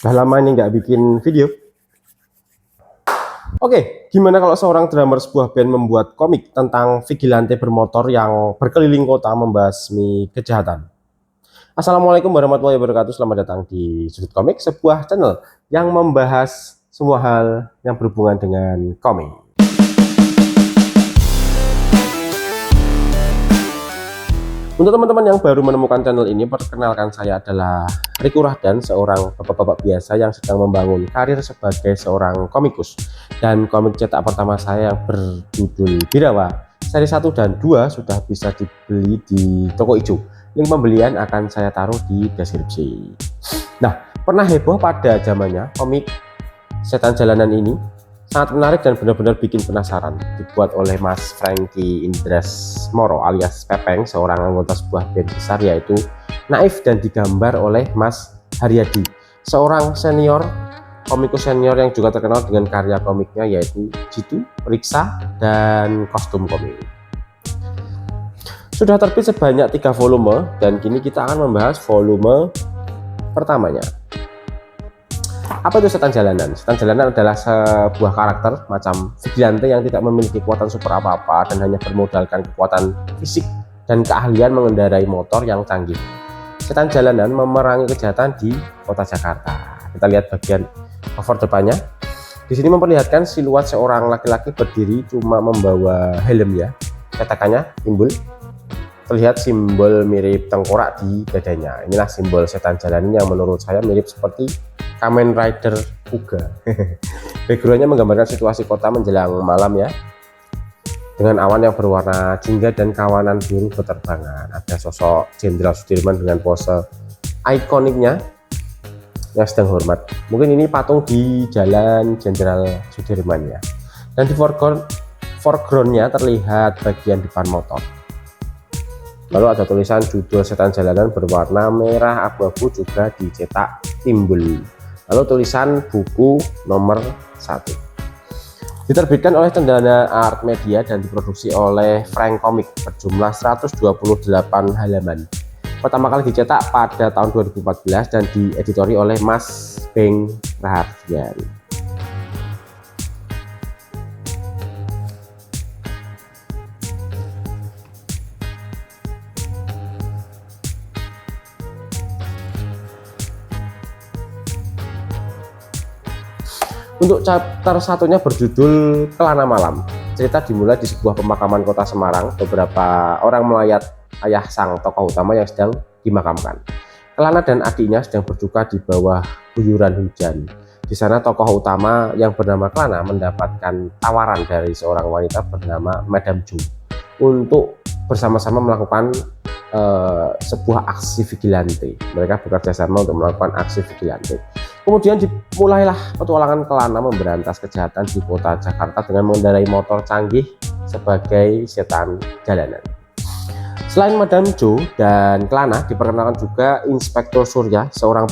Udah lama ini nggak bikin video. Oke, gimana kalau seorang drummer sebuah band membuat komik tentang vigilante bermotor yang berkeliling kota membasmi kejahatan? Assalamualaikum warahmatullahi wabarakatuh. Selamat datang di Sudut Komik, sebuah channel yang membahas semua hal yang berhubungan dengan komik. Untuk teman-teman yang baru menemukan channel ini, perkenalkan, saya adalah Riku Rahdan, seorang bapak-bapak biasa yang sedang membangun karir sebagai seorang komikus. Dan komik cetak pertama saya yang berjudul Birawa seri 1 dan 2 sudah bisa dibeli di toko ijo. Link pembelian akan saya taruh di deskripsi. Nah, pernah heboh pada zamannya komik Setan Jalanan ini. Sangat menarik dan benar-benar bikin penasaran. Dibuat oleh Mas Franky Indres Moro alias Pepeng, seorang anggota sebuah band besar yaitu Naif, dan digambar oleh Mas Haryadi, seorang senior, komikus senior yang juga terkenal dengan karya komiknya yaitu Jitu, Riksa, dan Kostum Komik. Sudah terbit sebanyak 3 volume dan kini kita akan membahas volume pertamanya. Apa itu Setan Jalanan? Setan Jalanan adalah sebuah karakter macam vigilante yang tidak memiliki kekuatan super apa-apa dan hanya bermodalkan kekuatan fisik dan keahlian mengendarai motor yang canggih. Setan Jalanan memerangi kejahatan di kota Jakarta. Kita lihat bagian cover depannya. Di sini memperlihatkan siluet seorang laki-laki berdiri cuma membawa helm ya. Cetakannya timbul. Terlihat simbol mirip tengkorak di dadanya. Inilah simbol Setan Jalanan yang menurut saya mirip seperti Kamen Rider Kuga. Backgroundnya menggambarkan situasi kota menjelang malam ya, dengan awan yang berwarna jingga dan kawanan biru berterbangan. Ada sosok Jenderal Sudirman dengan pose ikoniknya yang sedang hormat. Mungkin ini patung di Jalan Jenderal Sudirman ya. Dan di foregroundnya terlihat bagian depan motor. Lalu ada tulisan judul Setan Jalanan berwarna merah abu-abu juga dicetak timbul. Lalu tulisan buku nomor 1. Diterbitkan oleh Cendana Art Media dan diproduksi oleh Frank Comic berjumlah 128 halaman. Pertama kali dicetak pada tahun 2014 dan dieditori oleh Mas Beng Rahardian. Untuk chapter satunya berjudul Kelana Malam. Cerita dimulai di sebuah pemakaman kota Semarang. Beberapa orang melayat ayah sang tokoh utama yang sedang dimakamkan. Kelana dan adiknya sedang berduka di bawah guyuran hujan. Di sana tokoh utama yang bernama Kelana mendapatkan tawaran dari seorang wanita bernama Madam Jo untuk bersama-sama melakukan sebuah aksi vigilante. Mereka bekerja sama untuk melakukan aksi vigilante. Kemudian dimulailah petualangan Kelana memberantas kejahatan di kota Jakarta dengan mengendarai motor canggih sebagai setan jalanan. Selain Madam Jo dan Kelana, diperkenalkan juga Inspektur Surya, seorang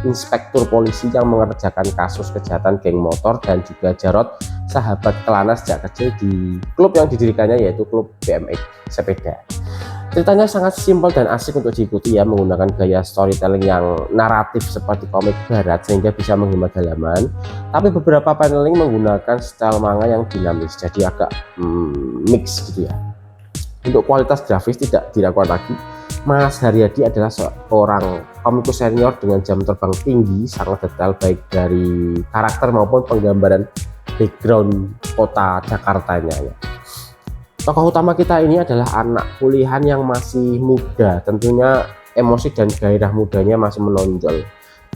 inspektur polisi yang mengerjakan kasus kejahatan geng motor, dan juga Jarot, sahabat Kelana sejak kecil di klub yang didirikannya yaitu klub BMX sepeda. Ceritanya sangat simpel dan asik untuk diikuti ya, menggunakan gaya storytelling yang naratif seperti komik barat sehingga bisa menghemat halaman. Tapi beberapa paneling menggunakan style manga yang dinamis, jadi agak mix gitu ya. Untuk kualitas grafis tidak diragukan lagi. Mas Haryadi adalah seorang komikus senior dengan jam terbang tinggi, sangat detail baik dari karakter maupun penggambaran background kota Jakartanya ya. Tokoh utama kita ini adalah anak kuliahan yang masih muda, tentunya emosi dan gairah mudanya masih menonjol.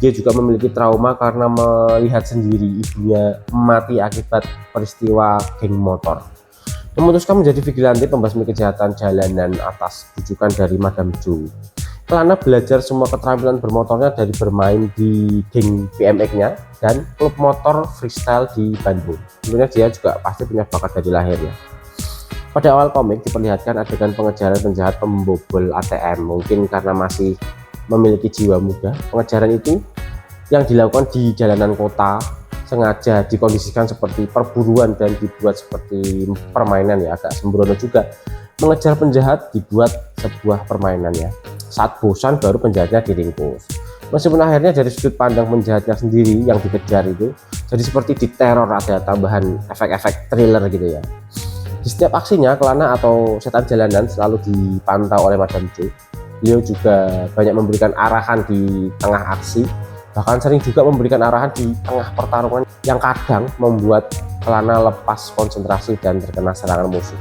Dia juga memiliki trauma karena melihat sendiri ibunya mati akibat peristiwa geng motor. Memutuskan menjadi vigilante pembasmi kejahatan jalanan atas bujukan dari Madam Jo. Kelana belajar semua keterampilan bermotornya dari bermain di geng BMX-nya dan klub motor freestyle di Bandung. Tentunya dia juga pasti punya bakat dari lahir ya. Pada awal komik diperlihatkan adegan pengejaran penjahat pembobol ATM. Mungkin karena masih memiliki jiwa muda, pengejaran itu yang dilakukan di jalanan kota sengaja dikondisikan seperti perburuan dan dibuat seperti permainan ya, agak sembrono juga. Mengejar penjahat dibuat sebuah permainan ya. Saat bosan baru penjahatnya diringkus. Meskipun akhirnya dari sudut pandang penjahatnya sendiri yang dikejar itu jadi seperti diteror, ada tambahan efek-efek thriller gitu ya. Di setiap aksinya, Kelana atau setan jalanan selalu dipantau oleh Madam Jo. Beliau juga banyak memberikan arahan di tengah aksi, bahkan sering juga memberikan arahan di tengah pertarungan yang kadang membuat Kelana lepas konsentrasi dan terkena serangan musuh.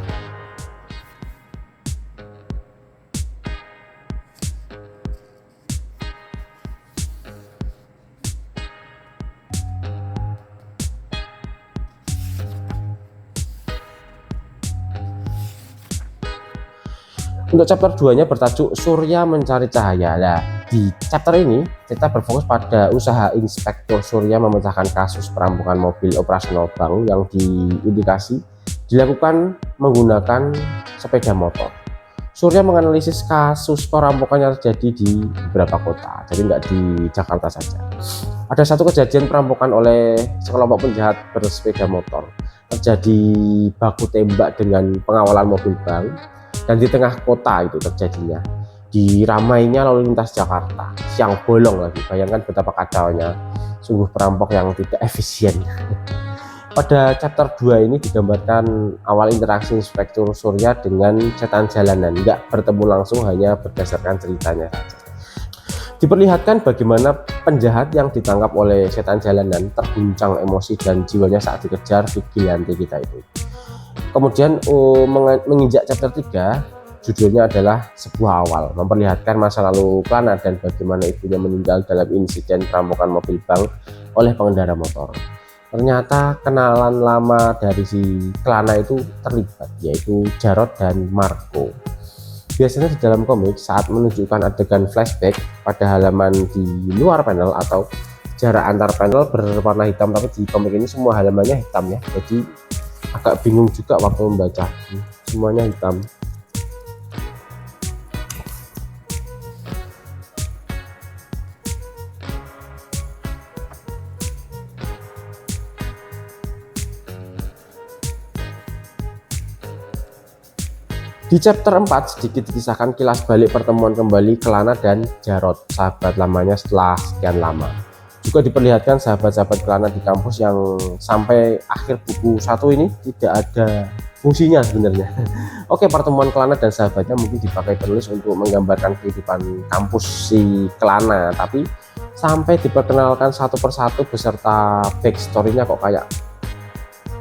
Untuk chapter 2-nya bertajuk Surya Mencari Cahaya. Nah, di chapter ini kita berfokus pada usaha Inspektur Surya memecahkan kasus perampokan mobil operasional bank yang diindikasi dilakukan menggunakan sepeda motor. Surya menganalisis kasus perampokan yang terjadi di beberapa kota, jadi nggak di Jakarta saja. Ada satu kejadian perampokan oleh sekelompok penjahat bersepeda motor. Terjadi baku tembak dengan pengawalan mobil bank, dan di tengah kota itu terjadinya, di ramainya lalu lintas Jakarta, siang bolong lagi. Bayangkan betapa kacaunya, sungguh perampok yang tidak efisien. Pada chapter 2 ini digambarkan awal interaksi Inspektur Surya dengan setan jalanan, nggak bertemu langsung, hanya berdasarkan ceritanya saja. Diperlihatkan bagaimana penjahat yang ditangkap oleh setan jalanan terguncang emosi dan jiwanya saat dikejar vigilante kita itu. Kemudian menginjak chapter 3, judulnya adalah Sebuah Awal, memperlihatkan masa lalu Kelana dan bagaimana ibunya meninggal dalam insiden perampokan mobil bank oleh pengendara motor. Ternyata kenalan lama dari si Kelana itu terlibat, yaitu Jarod dan Marco. Biasanya di dalam komik saat menunjukkan adegan flashback pada halaman di luar panel atau jarak antar panel berwarna hitam, tapi di komik ini semua halamannya hitam ya, jadi agak bingung juga waktu membaca, semuanya hitam. Di chapter 4 sedikit dikisahkan kilas balik pertemuan kembali Kelana dan Jarod, sahabat lamanya setelah sekian lama. Juga diperlihatkan sahabat-sahabat Kelana di kampus yang sampai akhir buku 1 ini tidak ada fungsinya sebenarnya. Oke, pertemuan Kelana dan sahabatnya mungkin dipakai penulis untuk menggambarkan kehidupan kampus si Kelana, tapi sampai diperkenalkan satu persatu beserta backstory-nya kok kayak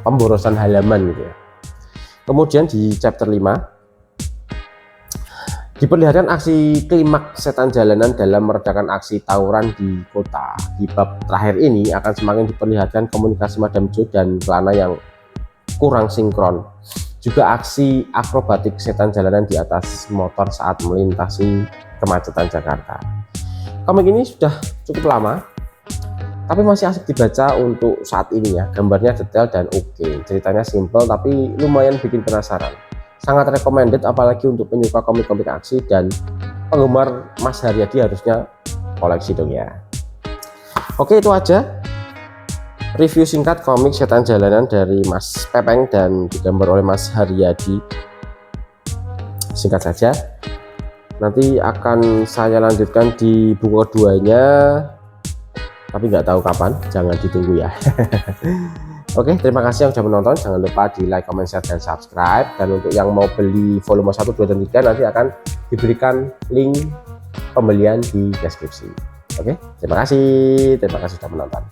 pemborosan halaman gitu ya. Kemudian di chapter 5 diperlihatkan aksi klimaks setan jalanan dalam meredakan aksi tawuran di kota. Di bab terakhir ini akan semakin diperlihatkan komunikasi Madam Jo dan Kelana yang kurang sinkron. Juga aksi akrobatik setan jalanan di atas motor saat melintasi kemacetan Jakarta. Komik ini sudah cukup lama, tapi masih asik dibaca untuk saat ini ya. Gambarnya detail dan oke. Ceritanya simple tapi lumayan bikin penasaran. Sangat recommended apalagi untuk penyuka komik-komik aksi dan penggemar Mas Haryadi, harusnya koleksi dong ya. Oke, itu aja review singkat komik Setan Jalanan dari Mas Pepeng dan digambar oleh Mas Haryadi. Singkat saja, nanti akan saya lanjutkan di buku keduanya, tapi nggak tahu kapan, jangan ditunggu ya. Oke, terima kasih yang sudah menonton. Jangan lupa di like, comment, share, dan subscribe. Dan untuk yang mau beli volume 1, 2, dan 3 nanti akan diberikan link pembelian di deskripsi. Oke, terima kasih sudah menonton.